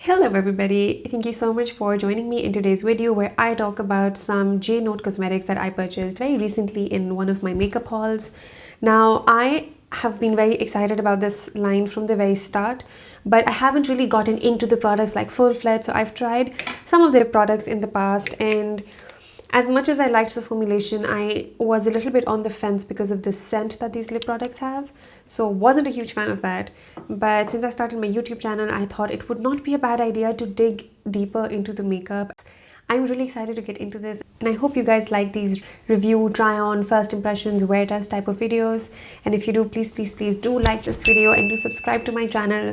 Hello everybody, thank you so much for joining me in today's video where I talk about some J Note cosmetics that I purchased very recently in one of my makeup hauls. Now I have been very excited about this line from the very start, but I haven't really gotten into the products like full-fledged. So I've tried some of their products in the past, and as much as I liked the formulation, I was a little bit on the fence because of the scent that these lip products have. So wasn't a huge fan of that. But since I started my YouTube channel, I thought it would not be a bad idea to dig deeper into the makeup. I'm really excited to get into this, and I hope you guys like these review, try on, first impressions, wear test type of videos. And if you do, please do like this video and do subscribe to my channel.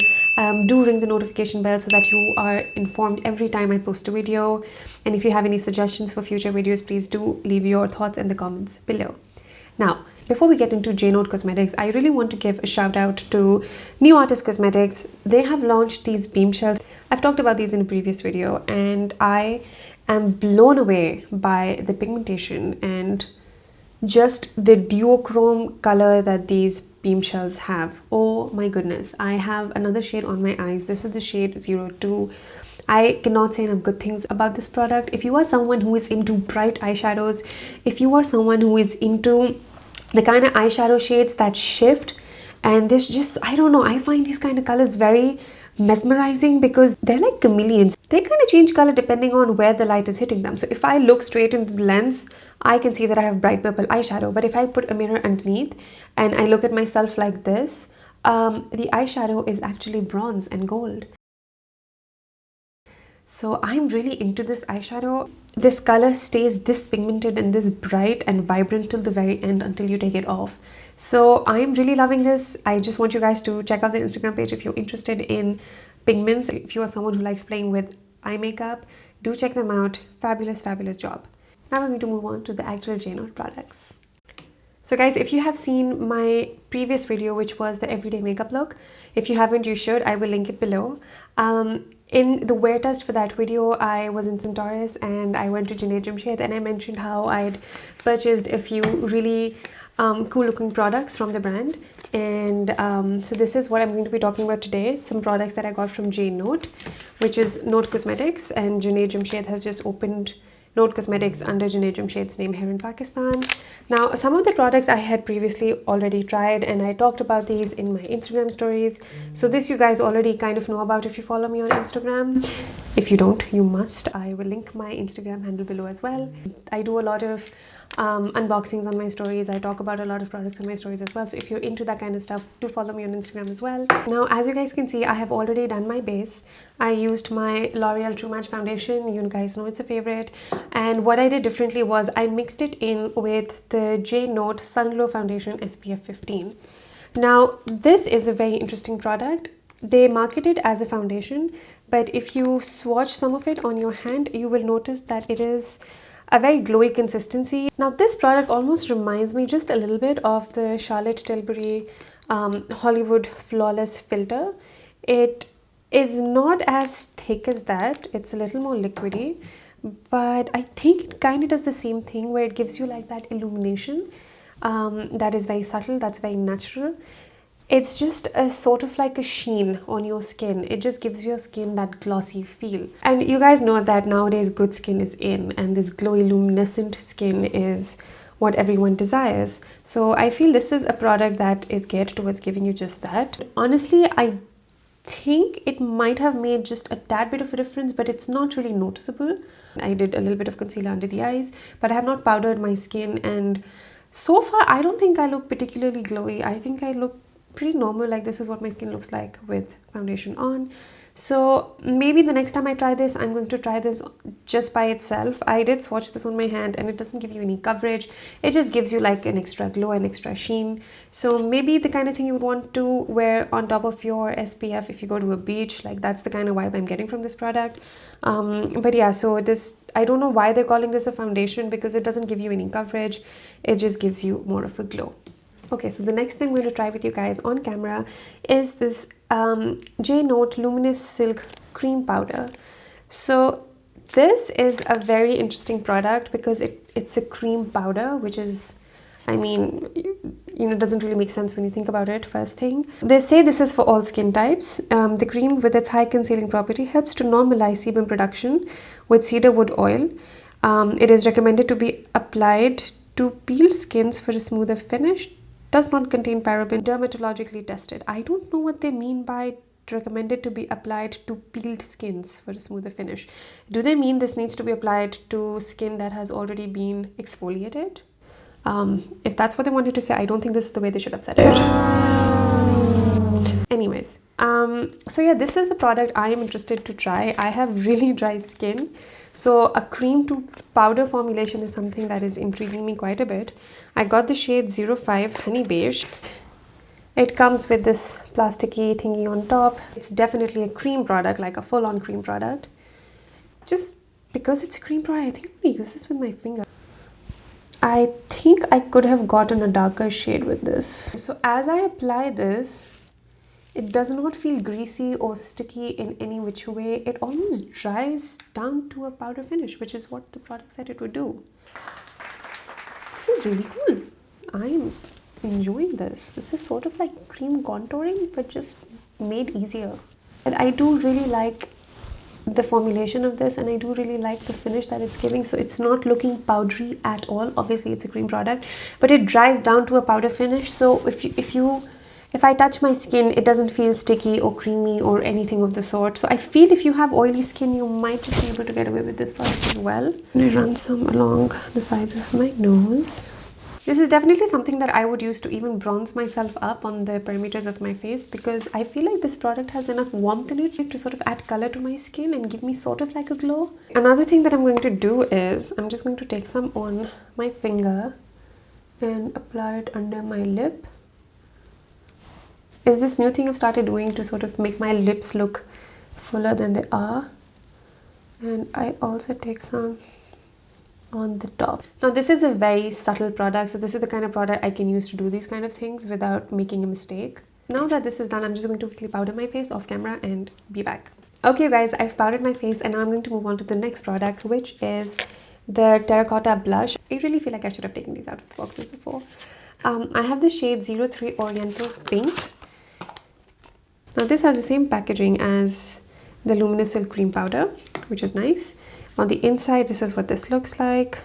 Do ring the notification bell so that you are informed every time I post a video. And if you have any suggestions for future videos, please do leave your thoughts in the comments below. Now, before we get into J Note Cosmetics, I really want to give a shout out to New Artist Cosmetics. They have launched these beam shells. I've talked about these in a previous video, and I am blown away by the pigmentation and just the duochrome color that these beam shells have. Oh my goodness, I have another shade on my eyes. This is the shade 02. I cannot say enough good things about this product. If you are someone who is into bright eyeshadows, if you are someone who is into the kind of eyeshadow shades that shift, and this just, I don't know, I find these kind of colors very mesmerizing because they're like chameleons. They kind of change color depending on where the light is hitting them. So if I look straight into the lens, I can see that I have bright purple eyeshadow. But if I put a mirror underneath and I look at myself like this, the eyeshadow is actually bronze and gold. So I'm really into this eyeshadow. This color stays this pigmented and this bright and vibrant till the very end until you take it off. So I'm really loving this. I just want you guys to check out the Instagram page if you're interested in pigments. If you are someone who likes playing with eye makeup, do check them out. Fabulous job. Now we're going to move on to the actual J Note products. So guys, if you have seen my previous video, which was the everyday makeup look, if you haven't, you should. I will link it below. In the wear test for that video, I was in Centaurus and I went to Junaid Jamshed, and I mentioned how I'd purchased a few really cool looking products from the brand. And so this is what I'm going to be talking about today. Some products that I got from J Note, which is Note Cosmetics, and Junaid Jamshed has just opened Note Cosmetics under Junaid Jamshed's name here in Pakistan. Now, some of the products I had previously already tried, and I talked about these in my Instagram stories. So this you guys already kind of know about if you follow me on Instagram. If you don't, you must. I will link my Instagram handle below as well. I do a lot of unboxings on my stories. I talk about a lot of products on my stories as well. So if you're into that kind of stuff, do follow me on Instagram as well. Now, as you guys can see, I have already done my base. I used my Loreal True Match Foundation. You guys know it's a favorite. And what I did differently was I mixed it in with the J Note Sun Glow Foundation SPF 15. Now, this is a very interesting product. They market it as a foundation, but if you swatch some of it on your hand, you will notice that it is a very glowy consistency. Now, this product almost reminds me just a little bit of the Charlotte Tilbury Hollywood Flawless Filter. It is not as thick as that. It's a little more liquidy, but I think it kind of does the same thing where it gives you like that illumination that is very subtle, that's very natural. It's just a sort of like a sheen on your skin. It just gives your skin that glossy feel. And you guys know that nowadays good skin is in, and this glowy luminescent skin is what everyone desires. So I feel this is a product that is geared towards giving you just that. Honestly, I think it might have made just a tad bit of a difference, but it's not really noticeable. I did a little bit of concealer under the eyes, but I have not powdered my skin, and so far I don't think I look particularly glowy. I think I look pretty normal. Like, this is what my skin looks like with foundation on. So maybe the next time I try this, I'm going to try this just by itself. I did swatch this on my hand, and it doesn't give you any coverage. It just gives you like an extra glow and extra sheen. So maybe the kind of thing you would want to wear on top of your SPF if you go to a beach. Like, that's the kind of vibe I'm getting from this product. But yeah, so this, I don't know why they're calling this a foundation, because it doesn't give you any coverage. It just gives you more of a glow. Okay, so the next thing I'm going to try with you guys on camera is this J Note Luminous Silk Cream Powder. So this is a very interesting product because it's a cream powder, which is I mean, it doesn't really make sense when you think about it. First thing, they say this is for all skin types. The cream, with its high concealing property, helps to normalize sebum production with cedarwood oil. It is recommended to be applied to peeled skins for a smoother finish. Does not contain paraben, dermatologically tested. I don't know what they mean by recommended to be applied to peeled skins for a smoother finish. Do they mean this needs to be applied to skin that has already been exfoliated? If that's what they wanted to say, I don't think this is the way they should have said it. Anyways, so yeah, this is a product I am interested to try. I have really dry skin, so a cream to powder formulation is something that is intriguing me quite a bit. I got the shade 05 Honey Beige. It comes with this plasticky thingy on top. It's definitely a cream product, like a full-on cream product. Just because it's a cream product, I think I'm gonna use this with my finger. I think I could have gotten a darker shade with this. So as I apply this, it does not feel greasy or sticky in any which way. It almost dries down to a powder finish, which is what the product said it would do. This is really cool. I'm enjoying this. This is sort of like cream contouring, but just made easier. And I do really like the formulation of this, and I do really like the finish that it's giving. So it's not looking powdery at all. Obviously it's a cream product, but it dries down to a powder finish. So if I touch my skin, it doesn't feel sticky or creamy or anything of the sort. So I feel if you have oily skin, you might just be able to get away with this product as well. And I run some along the sides of my nose. This is definitely something that I would use to even bronze myself up on the perimeters of my face, because I feel like this product has enough warmth in it to sort of add color to my skin and give me sort of like a glow. Another thing that I'm going to do is I'm just going to take some on my finger and apply it under my lip. Is this new thing I've started doing to sort of make my lips look fuller than they are. And I also take some on the top. Now this is a very subtle product, so this is the kind of product I can use to do these kind of things without making a mistake. Now that this is done, I'm just going to quickly powder my face off camera and be back. Okay guys, I've powdered my face and now I'm going to move on to the next product, which is the Terracota blush. I really feel like I should have taken these out of the boxes before. I have the shade 03 Oriental Pink. Now this has the same packaging as the Luminous Silk Cream Powder, which is nice. On the inside, this is what this looks like.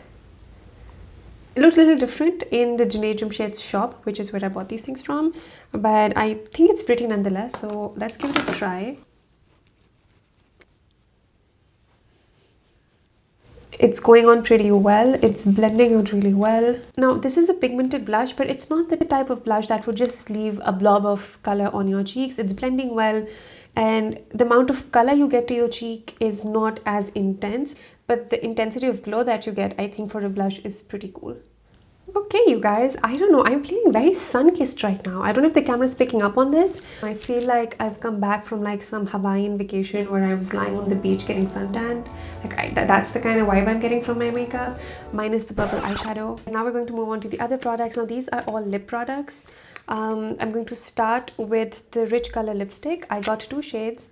It looks a little different in the Generium Shades shop, which is where I bought these things from, but I think it's pretty nonetheless, so let's give it a try. It's going on pretty well. It's blending out really well. Now, this is a pigmented blush, but it's not the type of blush that would just leave a blob of color on your cheeks. It's blending well, and the amount of color you get to your cheek is not as intense, but the intensity of glow that you get, I think, for a blush is pretty cool. Okay, you guys, I don't know, I'm feeling very sun-kissed right now. I don't know if the camera's picking up on this. I feel like I've come back from like some Hawaiian vacation where I was lying on the beach getting suntanned. Like that's the kind of vibe I'm getting from my makeup, minus the purple eyeshadow. Now we're going to move on to the other products. Now these are all lip products. I'm going to start with the Rich Color lipstick. I got two shades.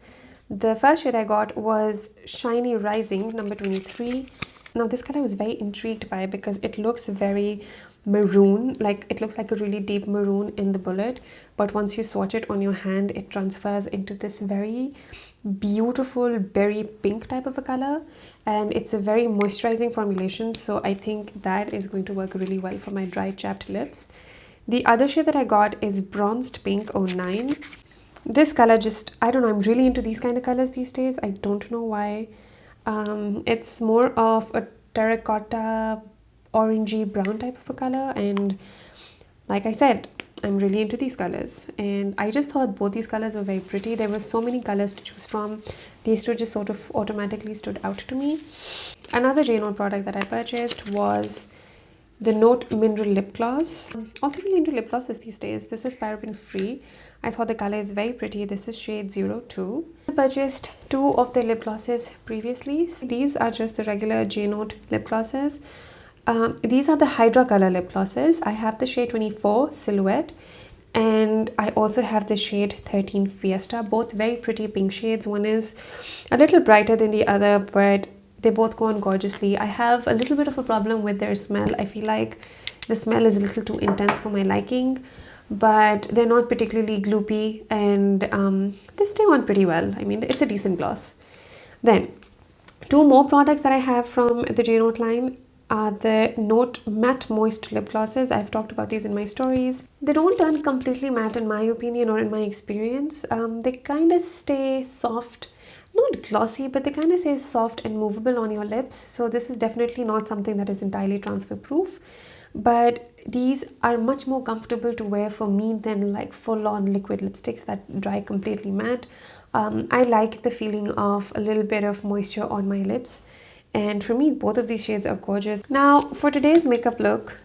The first shade I got was Shiny Rising, number 23. Now this color I was very intrigued by because it looks very maroon, like it looks like a really deep maroon in the bullet, but once you swatch it on your hand, it transfers into this very beautiful berry pink type of a color, and it's a very moisturizing formulation, so I think that is going to work really well for my dry chapped lips. The other shade that I got is Bronzed Pink 09. This color just, I don't know, I'm really into these kind of colors these days. I don't know why. It's more of a terracotta orangey brown type of a color, and like I said, I'm really into these colors, and I just thought both these colors were very pretty. There were so many colors to choose from. These two just sort of automatically stood out to me. Another J-Note product that I purchased was the Note Mineral Lip Gloss. I'm also really into lip glosses these days. This is paraben free. I thought the color is very pretty. This is shade 02. I purchased two of the lip glosses previously. These are just the regular J-Note lip glosses. These are the Hydra color lip glosses. I have the shade 24 Silhouette, and I also have the shade 13 Fiesta. Both very pretty pink shades. One is a little brighter than the other, but they both go on gorgeously. I have a little bit of a problem with their smell. I feel like The smell is a little too intense for my liking, but they're not particularly gloopy, and they stay on pretty well. I mean, it's a decent gloss. Then, two more products that I have from the J-Note line are the Note Matte Moist Lip Glosses. I've talked about these in my stories. They don't turn completely matte in my opinion or in my experience. They kind of stay soft, not glossy, but they kind of stay soft and movable on your lips. So this is definitely not something that is entirely transfer proof. But these are much more comfortable to wear for me than like full-on liquid lipsticks that dry completely matte. I like the feeling of a little bit of moisture on my lips, and for me both of these shades are gorgeous. Now for today's makeup look,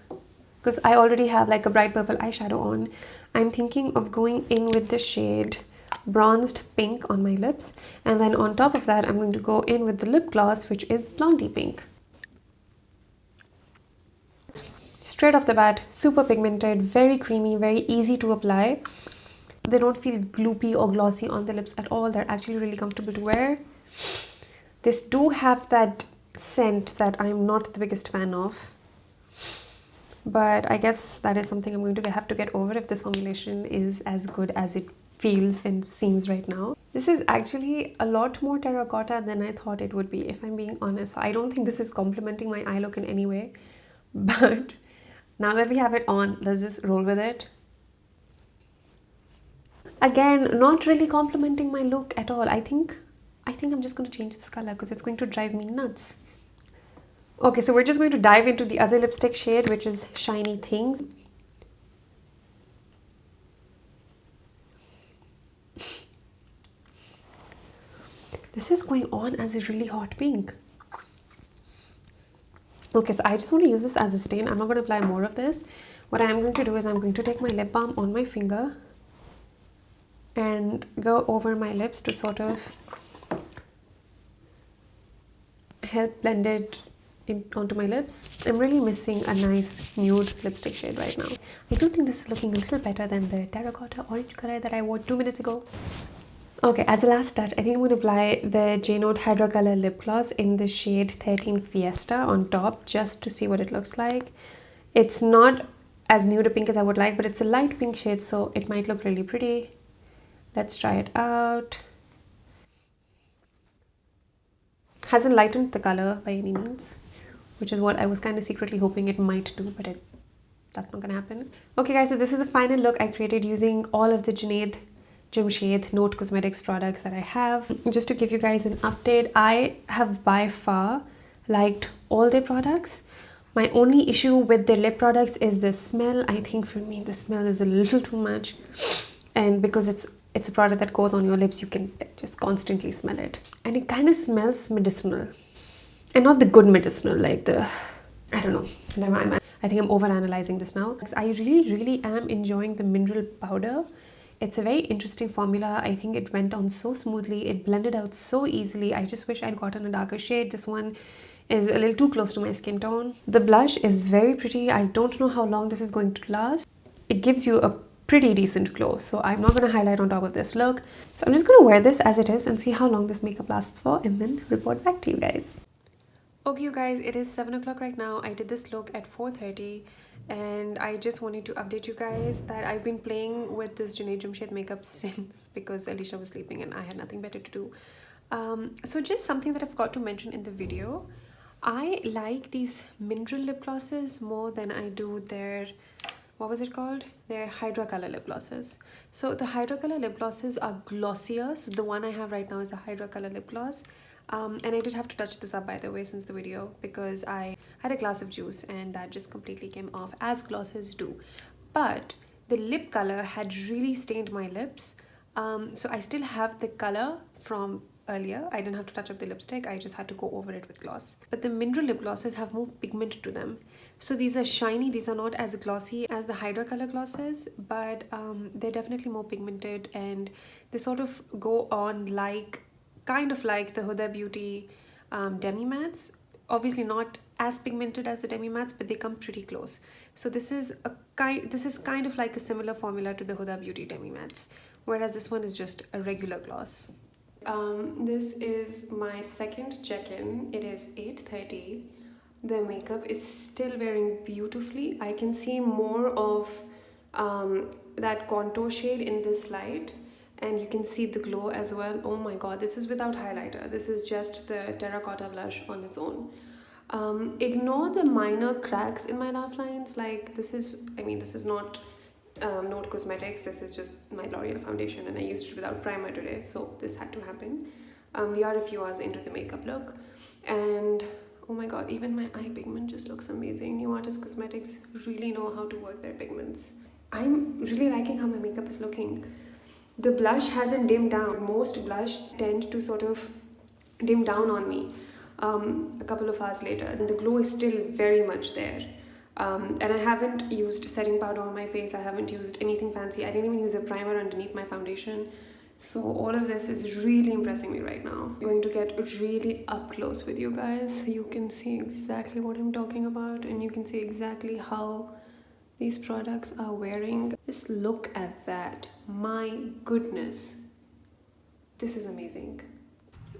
because I already have like a bright purple eyeshadow on, I'm thinking of going in with the shade Bronzed Pink on my lips, and then on top of that I'm going to go in with the lip gloss, which is Blondie Pink. Straight off the bat, super pigmented, very creamy, very easy to apply. They don't feel gloopy or glossy on the lips at all. They're actually really comfortable to wear. These do have that scent that I'm not the biggest fan of, but I guess that is something I'm going to have to get over if this formulation is as good as it feels and seems right now. This is actually a lot more terracotta than I thought it would be, if I'm being honest. I don't think this is complementing my eye look in any way, but now that we have it on, let's just roll with it. Again, not really complementing my look at all. I think I'm just going to change this color because it's going to drive me nuts. Okay, so we're just going to dive into the other lipstick shade, which is Shiny Things. This is going on as a really hot pink. Okay, so I just want to use this as a stain. I'm not going to apply more of this. What I'm going to do is I'm going to take my lip balm on my finger and go over my lips to sort of help blend it onto my lips. I'm really missing a nice nude lipstick shade right now. I do think this is looking a little better than the terracotta orange color that I wore 2 minutes ago. Okay, as a last touch, I think I'm going to apply the J-Note Hydra Color Lip Gloss in the shade 13 Fiesta on top, just to see what it looks like. It's not as nude a pink as I would like, but it's a light pink shade, so it might look really pretty. Let's try it out. Hasn't lightened the color by any means, which is what I was kind of secretly hoping it might do, but that's not gonna happen. Okay guys, so this is the final look I created using all of the Jimshade Note Cosmetics products that I have. Just to give you guys an update, I have by far liked all their products. My only issue with their lip products is the smell. I think for me the smell is a little too much, and because it's a product that goes on your lips, you can just constantly smell it, and it kind of smells medicinal, and not the good medicinal, like the, I don't know, I think I'm overanalyzing this now. I really am enjoying the mineral powder. It's a very interesting formula. I think it went on so smoothly, it blended out so easily. I just wish I'd gotten a darker shade. This one is a little too close to my skin tone. The blush is very pretty. I don't know how long this is going to last. It gives you a pretty decent glow, so I'm not going to highlight on top of this look. So I'm just going to wear this as it is and see how long this makeup lasts for, and then report back to you guys. Okay you guys, it is 7 o'clock right now. I did this look at 4:30, and I just wanted to update you guys that I've been playing with this Jimshade makeup since, because Alicia was sleeping and I had nothing better to do. So just something that I forgot to mention in the video, I like these mineral lip glosses more than I do their, what was it called? Their Hydra Color lip glosses. So the Hydra Color lip glosses are glossier. So the one I have right now is a Hydra Color lip gloss. And I did have to touch this up, by the way, since the video, because I had a glass of juice and that just completely came off, as glosses do. But the lip color had really stained my lips. So I still have the color from earlier. I didn't have to touch up the lipstick. I just had to go over it with gloss. But the mineral lip glosses have more pigment to them. So these are shiny. These are not as glossy as the Hydra Color glosses, but they're definitely more pigmented, and they sort of go on like, kind of like the Huda Beauty Demi Mattes. Obviously not as pigmented as the Demi Mattes, but they come pretty close. So this is kind of like a similar formula to the Huda Beauty Demi Mattes, whereas this one is just a regular gloss. This is my second check-in. It is 8:30. The makeup is still wearing beautifully. I can see more of that contour shade in this light, and you can see the glow as well. Oh my god, this is without highlighter. This is just the Terracota blush on its own. Ignore the minor cracks in my laugh lines. Like, this is, I mean, this is not Note Cosmetics. This is just my L'Oreal foundation, and I used it without primer today, so this had to happen. We are a few hours into the makeup look, and oh my god, even my eye pigment just looks amazing. New Artist Cosmetics really know how to work their pigments. I'm really liking how my makeup is looking. The blush hasn't dimmed down. Most blush tend to sort of dim down on me a couple of hours later, and the glow is still very much there. And I haven't used setting powder on my face. I haven't used anything fancy. I didn't even use a primer underneath my foundation. So all of this is really impressing me right now. I'm going to get really up close with you guys so you can see exactly what I'm talking about, and you can see exactly how these products are wearing. Just look at that. My goodness. This is amazing.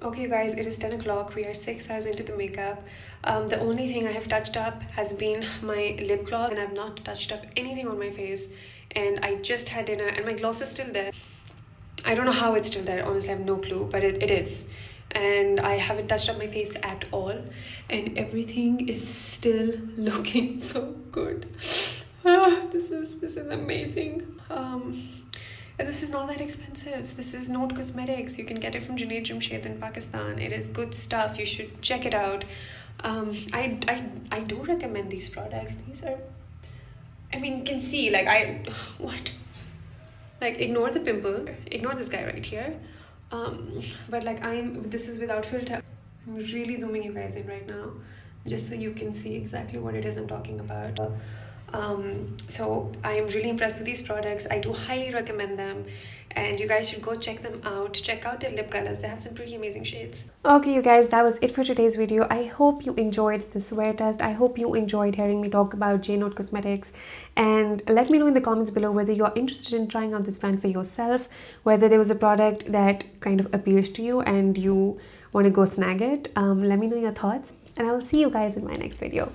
Okay guys, it is 10 o'clock. We are 6 hours into the makeup. The only thing I have touched up has been my lip gloss, and I've not touched up anything on my face. And I just had dinner and my gloss is still there. I don't know how it's still there, honestly I have no clue, but it is. And I haven't touched up my face at all, and everything is still looking so good. This is amazing. And this is not that expensive. This is Note Cosmetics. You can get it from Junaid Jamshed in Pakistan. It is good stuff. You should check it out. I do recommend these products. These are, I mean, you can see, like, what? Like, ignore the pimple. Ignore this guy right here. But like, this is without filter. I'm really zooming you guys in right now, just so you can see exactly what it is I'm talking about. So I am really impressed with these products. I do highly recommend them, and you guys should go check them out. Check out their lip colors. They have some pretty amazing shades. Okay, you guys, that was it for today's video. I hope you enjoyed this wear test. I hope you enjoyed hearing me talk about Note Cosmetics, and let me know in the comments below whether you're interested in trying out this brand for yourself, whether there was a product that kind of appeals to you and you want to go snag it. Let me know your thoughts, and I will see you guys in my next video.